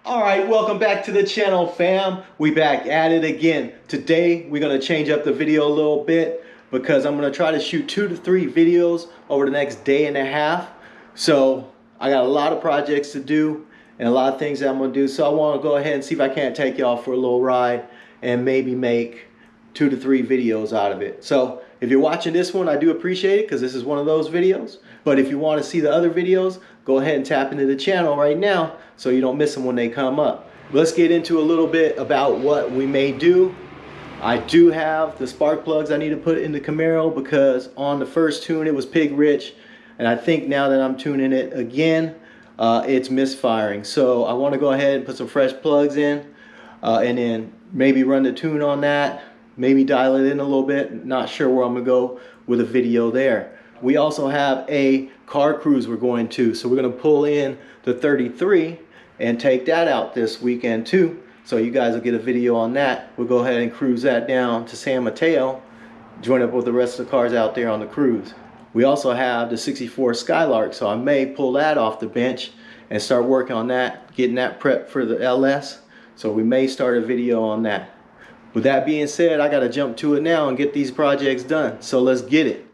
All right, welcome back to the channel, fam. We back at it again. Today, we're gonna change up the video a little bit because I'm gonna try to shoot 2 to 3 videos over the next day and a half. So I got a lot of projects to do and a lot of things that I'm gonna do. So I wanna go ahead and see if I can't take y'all for a little ride and maybe make 2 to 3 videos out of it. So if you're watching this one, I do appreciate it because this is one of those videos. But if you want to see the other videos, go ahead and tap into the channel right now so you don't miss them when they come up. Let's get into a little bit about what we may do. I do have the spark plugs I need to put in the Camaro because on the first tune it was pig rich, and I think now that I'm tuning it again, it's misfiring. So I want to go ahead and put some fresh plugs in and then maybe run the tune on that, maybe dial it in a little bit. Not sure where I'm gonna go with a video there. We also have a car cruise we're going to, so we're gonna pull in the 33 and take that out this weekend too. So you guys will get a video on that. We'll go ahead and cruise that down to San Mateo, join up with the rest of the cars out there on the cruise. We also have the 64 Skylark, so I may pull that off the bench and start working on that, getting that prepped for the LS. So we may start a video on that. With that being said, I gotta jump to it now and get these projects done. So let's get it.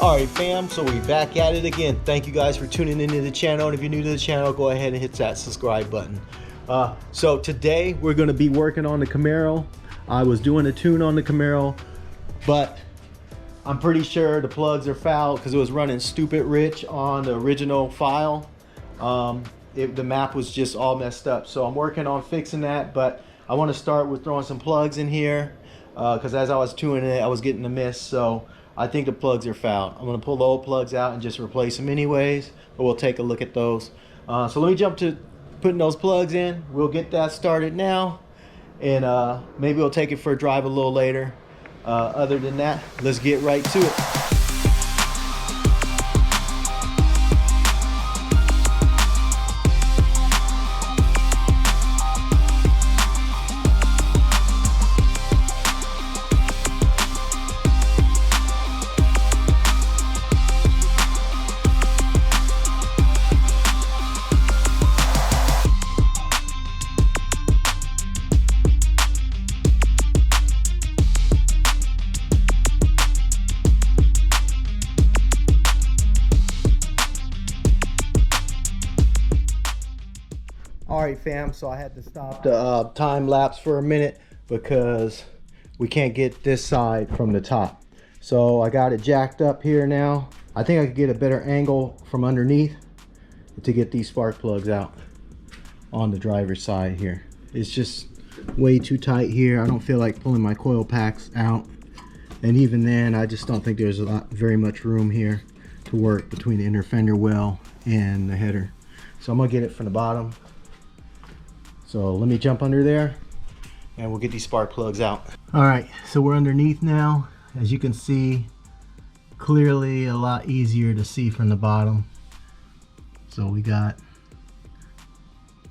All right, fam, so we back at it again. Thank you guys for tuning into the channel. And if you're new to the channel, go ahead and hit that subscribe button. So today we're gonna be working on the Camaro. I was doing a tune on the Camaro, but I'm pretty sure the plugs are fouled because it was running stupid rich on the original file. The map was just all messed up. So I'm working on fixing that, but I want to start with throwing some plugs in here because as I was tuning it, I was getting a miss. So I think the plugs are fouled. I'm going to pull the old plugs out and just replace them anyways, but we'll take a look at those. So let me jump to putting those plugs in. We'll get that started now, and maybe we'll take it for a drive a little later. Other than that, let's get right to it. All right, fam, so I had to stop the time lapse for a minute because we can't get this side from the top. So I got it jacked up here now. I think I could get a better angle from underneath to get these spark plugs out on the driver's side here. It's just way too tight here. I don't feel like pulling my coil packs out. And even then, I just don't think there's very much room here to work between the inner fender well and the header. So I'm gonna get it from the bottom. So let me jump under there and we'll get these spark plugs out. All right, so we're underneath now. As you can see, clearly a lot easier to see from the bottom. So we got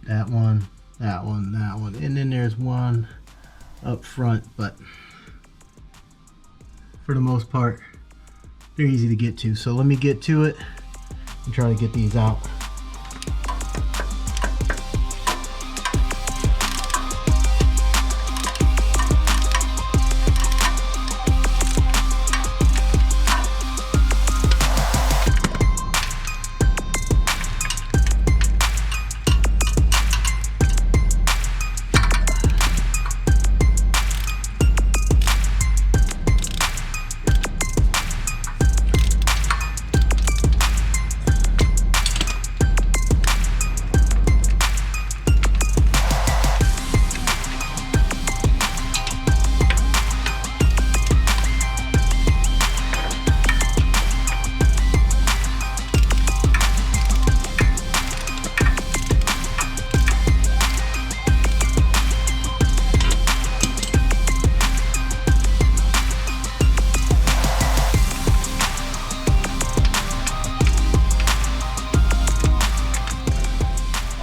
that one, that one, that one, and then there's one up front, but for the most part, they're easy to get to. So let me get to it and try to get these out.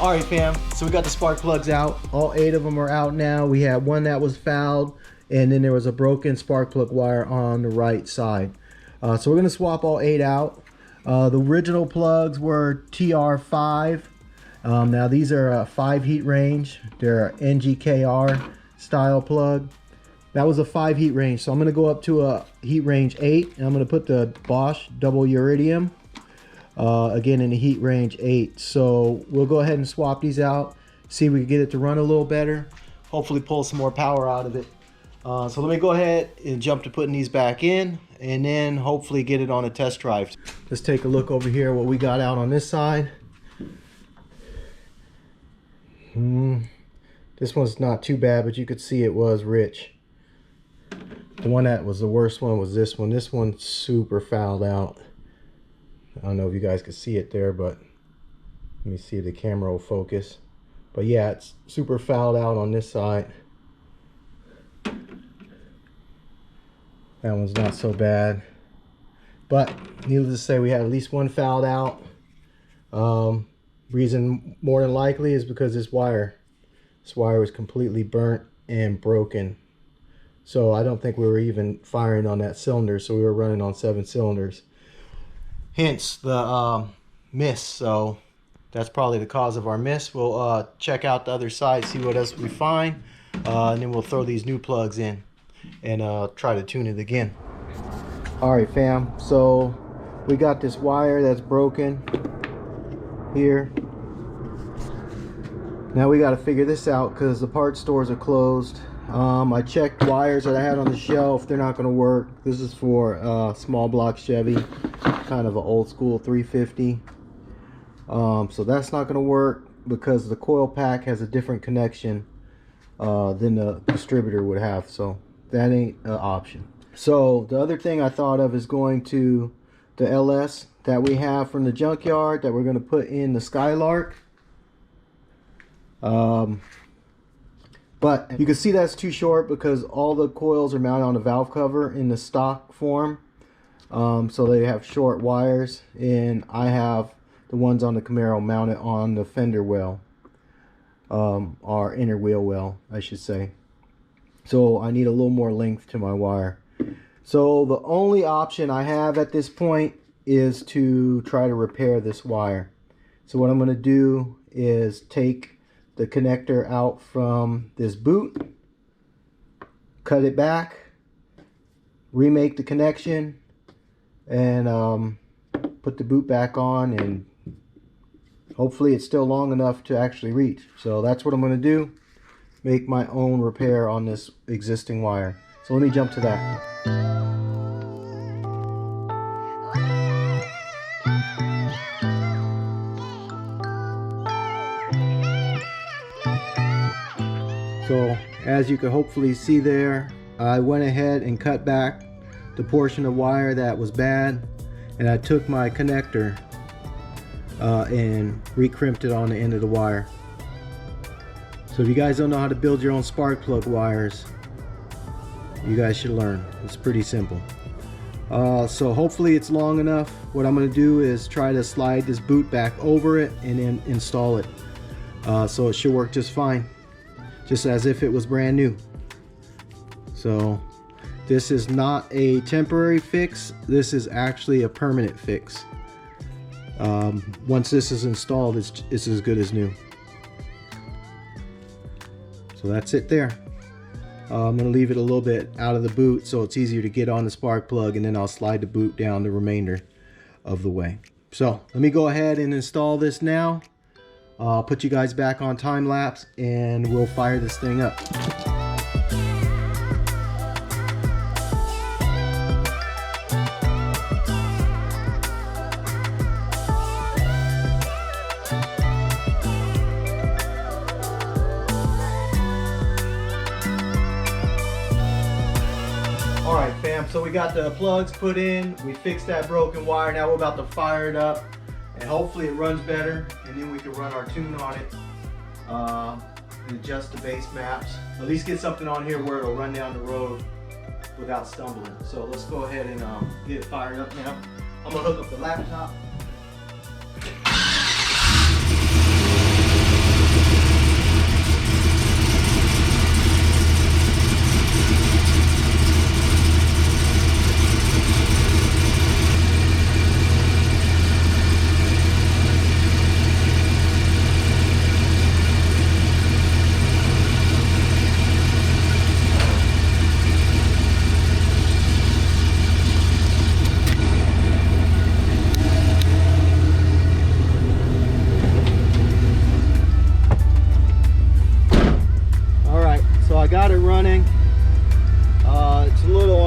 Alright fam, so we got the spark plugs out. All 8 of them are out now. We had one that was fouled and then there was a broken spark plug wire on the right side. So we're going to swap all 8 out. The original plugs were TR5. Now these are a 5 heat range. They're NGKR style plug. That was a 5 heat range, so I'm going to go up to a heat range 8, and I'm going to put the Bosch double uridium again in the heat range 8. So we'll go ahead and swap these out, see if we can get it to run a little better, hopefully pull some more power out of it. So let me go ahead and jump to putting these back in, and then hopefully get it on a test drive. Let's take a look over here what we got out on this side. This one's not too bad, but you could see it was rich. The one that was the worst one was this one. This one's super fouled out. I don't know if you guys could see it there, but let me see the camera will focus. But yeah, it's super fouled out on this side. That one's not so bad. But needless to say, we had at least one fouled out. Reason more than likely is because this wire was completely burnt and broken. So I don't think we were even firing on that cylinder, so we were running on 7 cylinders. Hence the miss. So that's probably the cause of our miss. We'll check out the other side, see what else we find, and then we'll throw these new plugs in and try to tune it again. Alright fam, so we got this wire that's broken here. Now we got to figure this out because the parts stores are closed. I checked wires that I had on the shelf. They're not going to work. This is for small block Chevy, kind of an old school 350. So that's not going to work because the coil pack has a different connection than the distributor would have. So that ain't an option. So the other thing I thought of is going to the LS that we have from the junkyard that we're going to put in the Skylark. But you can see that's too short because all the coils are mounted on a valve cover in the stock form. So they have short wires, and I have the ones on the Camaro mounted on the fender well, or inner wheel well, I should say. So I need a little more length to my wire. So the only option I have at this point is to try to repair this wire. So what I'm going to do is take the connector out from this boot, cut it back, remake the connection, and put the boot back on, and hopefully it's still long enough to actually reach. So that's what I'm going to do, make my own repair on this existing wire. So let me jump to that. So as you can hopefully see there, I went ahead and cut back the portion of wire that was bad, and I took my connector and re-crimped it on the end of the wire. So if you guys don't know how to build your own spark plug wires, you guys should learn. It's pretty simple. So hopefully it's long enough. What I'm going to do is try to slide this boot back over it and then install it. So it should work just fine, just as if it was brand new. So this is not a temporary fix, this is actually a permanent fix. Once this is installed, it's as good as new. So that's it there. I'm going to leave it a little bit out of the boot so it's easier to get on the spark plug, and then I'll slide the boot down the remainder of the way. So let me go ahead and install this now. I'll put you guys back on time lapse and we'll fire this thing up. Alright fam, so we got the plugs put in, we fixed that broken wire, now we're about to fire it up. And hopefully it runs better, and then we can run our tune on it and adjust the base maps. At least get something on here where it'll run down the road without stumbling. So let's go ahead and get it fired up now. I'm gonna hook up the laptop.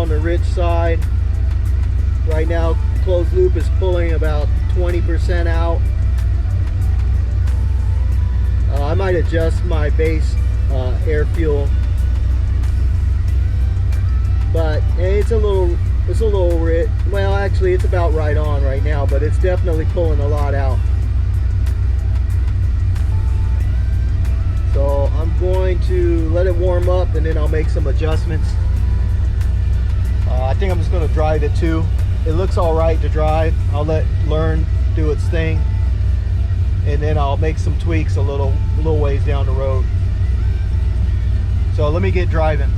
on the rich side. Right now, closed loop is pulling about 20% out. I might adjust my base air fuel, but it's a little rich. Well, actually, it's about right on right now, but it's definitely pulling a lot out. So I'm going to let it warm up, and then I'll make some adjustments. I think I'm just going to drive it too. It looks all right to drive. I'll let learn do its thing, and then I'll make some tweaks a little ways down the road. So let me get driving.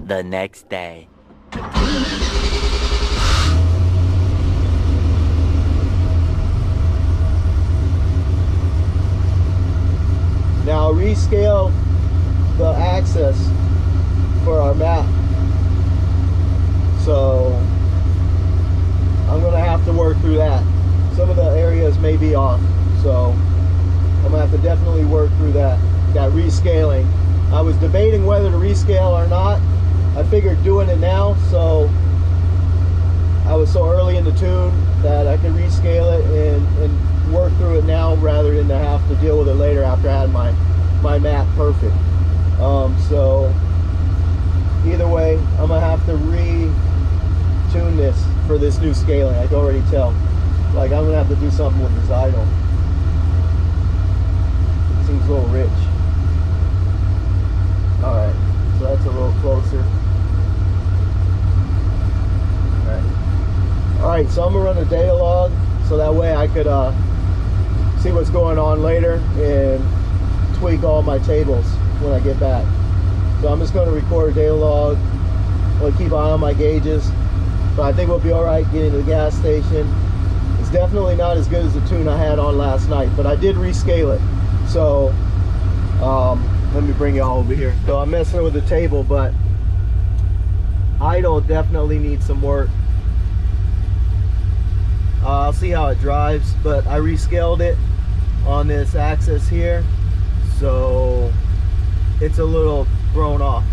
The next day. Now rescale the axis for our map. So I'm gonna have to work through that. Some of the areas may be off, so I'm gonna have to definitely work through that rescaling. I was debating whether to rescale or not. I figured doing it now, so I was so early in the tune that I could rescale it and work through it now rather than to have to deal with it later after I had my map perfect. So either way, I'm gonna have to retune this for this new scaling. I can already tell. Like, I'm gonna have to do something with this idle. It seems a little rich. All right, so that's a little closer. All right, so I'm gonna run a data log so that way I could see what's going on later and tweak all my tables when I get back. So I'm just gonna record a data log. I'll keep an eye on my gauges, but I think we'll be all right getting to the gas station. It's definitely not as good as the tune I had on last night, but I did rescale it. So let me bring y'all over here. So I'm messing with the table, but idle definitely needs some work. I'll see how it drives, but I rescaled it on this axis here, so it's a little thrown off.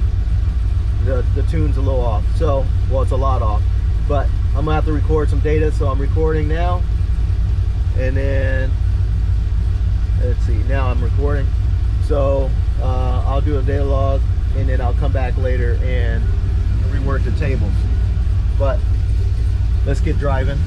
The tune's a little off, so, well, it's a lot off, but I'm gonna have to record some data, so I'm recording now, and then let's see, now I'm recording, so I'll do a data log, and then I'll come back later and rework the tables. But let's get driving.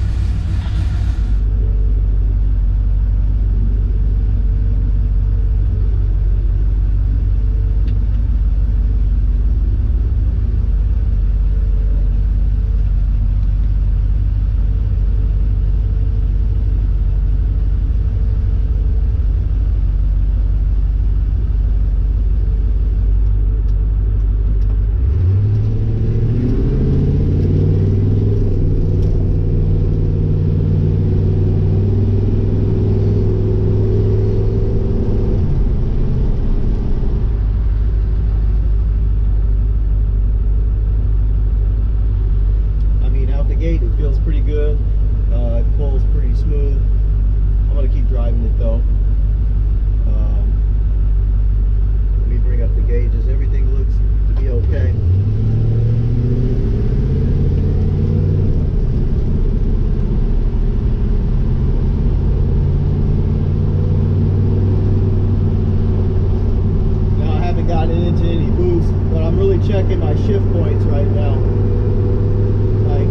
checking my shift points right now. Like,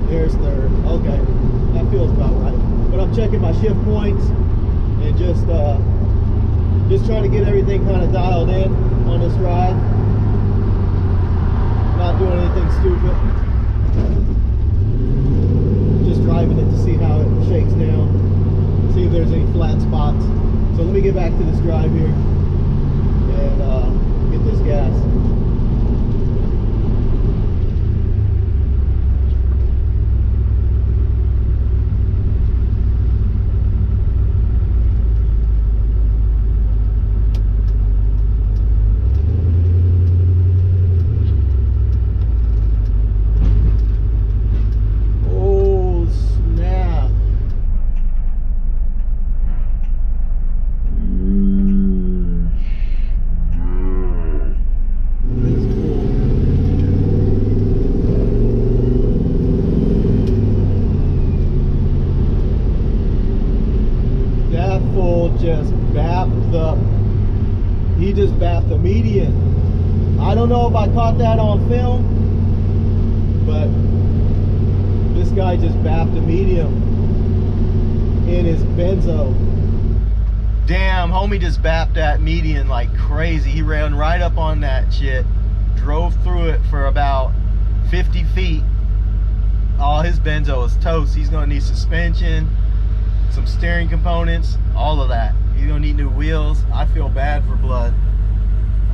there's third. Okay, that feels about right. But I'm checking my shift points and just trying to get everything kind of dialed in on this ride. Not doing anything stupid. Just driving it to see how it shakes down. See if there's any flat spots. So let me get back to this drive here and get this gas. He just bapped the median. I don't know if I caught that on film, but this guy just bapped the medium in his benzo. Damn, homie just bapped that median like crazy. He ran right up on that shit, drove through it for about 50 feet. All his benzo is toast. He's gonna need suspension, some steering components, all of that. He's gonna need new wheels. I feel bad for Blood.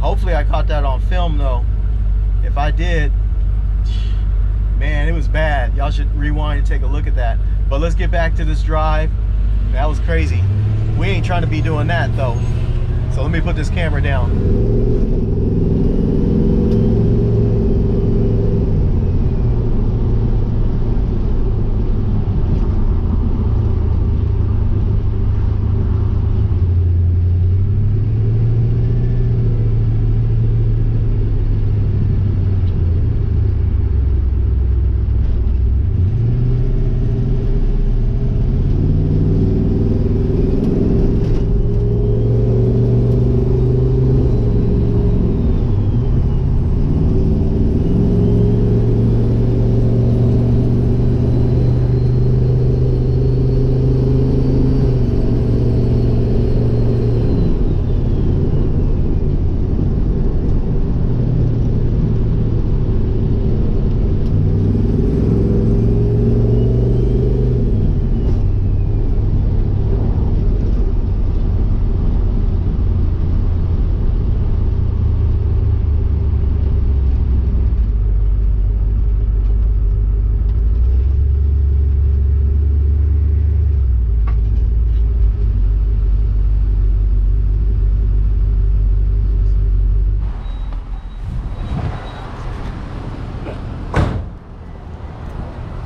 Hopefully I caught that on film though. If I did, man, it was bad. Y'all should rewind and take a look at that. But let's get back to this drive. That was crazy. We ain't trying to be doing that though. So let me put this camera down.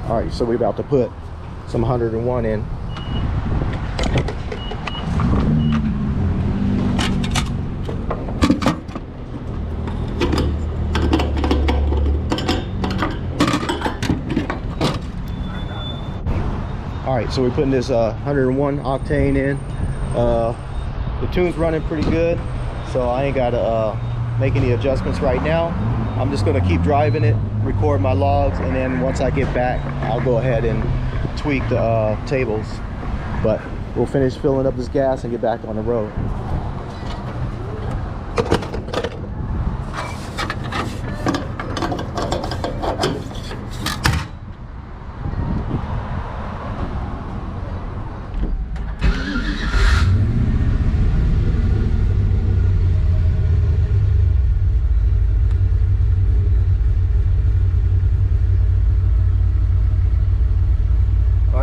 All right, so we're about to put some 101 in. All right, so we're putting this 101 octane in. The tune's running pretty good, so I ain't gotta make any adjustments right now. I'm just gonna keep driving it, record my logs, and then once I get back, I'll go ahead and tweak the tables. But we'll finish filling up this gas and get back on the road.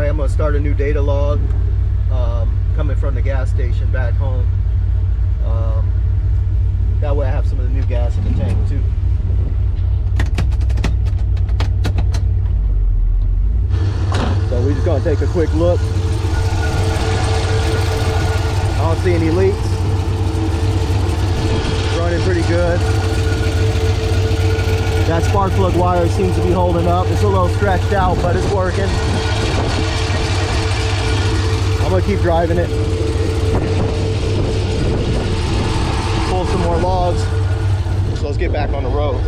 I'm gonna start a new data log coming from the gas station back home. That way I have some of the new gas in the tank too. So we're just gonna take a quick look. I don't see any leaks. Running pretty good. That spark plug wire seems to be holding up. It's a little stretched out, but it's working. I'm gonna keep driving it. Pull some more logs so let's get back on the road.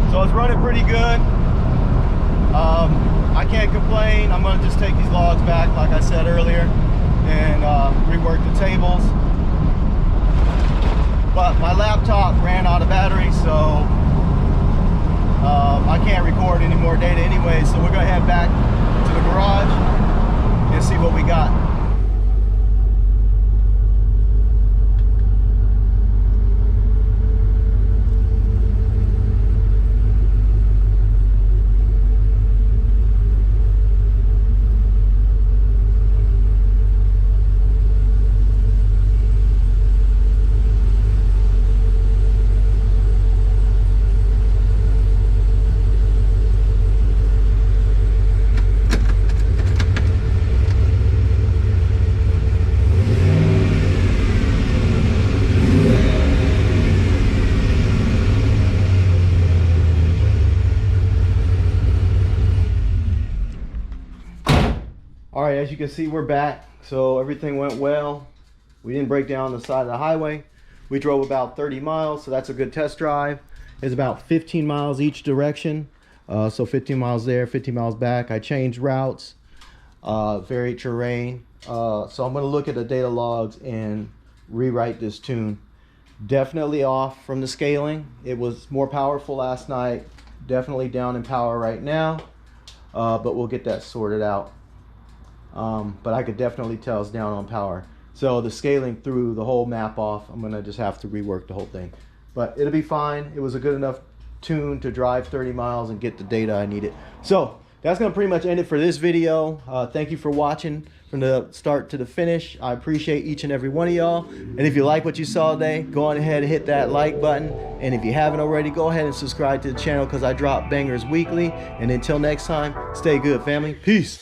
So it's running pretty good. I can't complain. I'm gonna just take these logs back, like I said earlier, and rework the tables. But my laptop ran out of battery, so I can't record any more data anyway, so we're gonna head back to the garage and see what we got. All right, as you can see, we're back. So everything went well. We didn't break down the side of the highway. We drove about 30 miles, so that's a good test drive. It's about 15 miles each direction. So 15 miles there, 15 miles back. I changed routes, varied terrain. So I'm gonna look at the data logs and rewrite this tune. Definitely off from the scaling. It was more powerful last night. Definitely down in power right now, but we'll get that sorted out. But I could definitely tell it's down on power. So the scaling threw the whole map off. I'm gonna just have to rework the whole thing. But it'll be fine. It was a good enough tune to drive 30 miles and get the data I needed. So that's gonna pretty much end it for this video. Thank you for watching from the start to the finish. I appreciate each and every one of y'all. And if you like what you saw today, go on ahead and hit that like button. And if you haven't already, go ahead and subscribe to the channel because I drop bangers weekly. And until next time, stay good, family. Peace.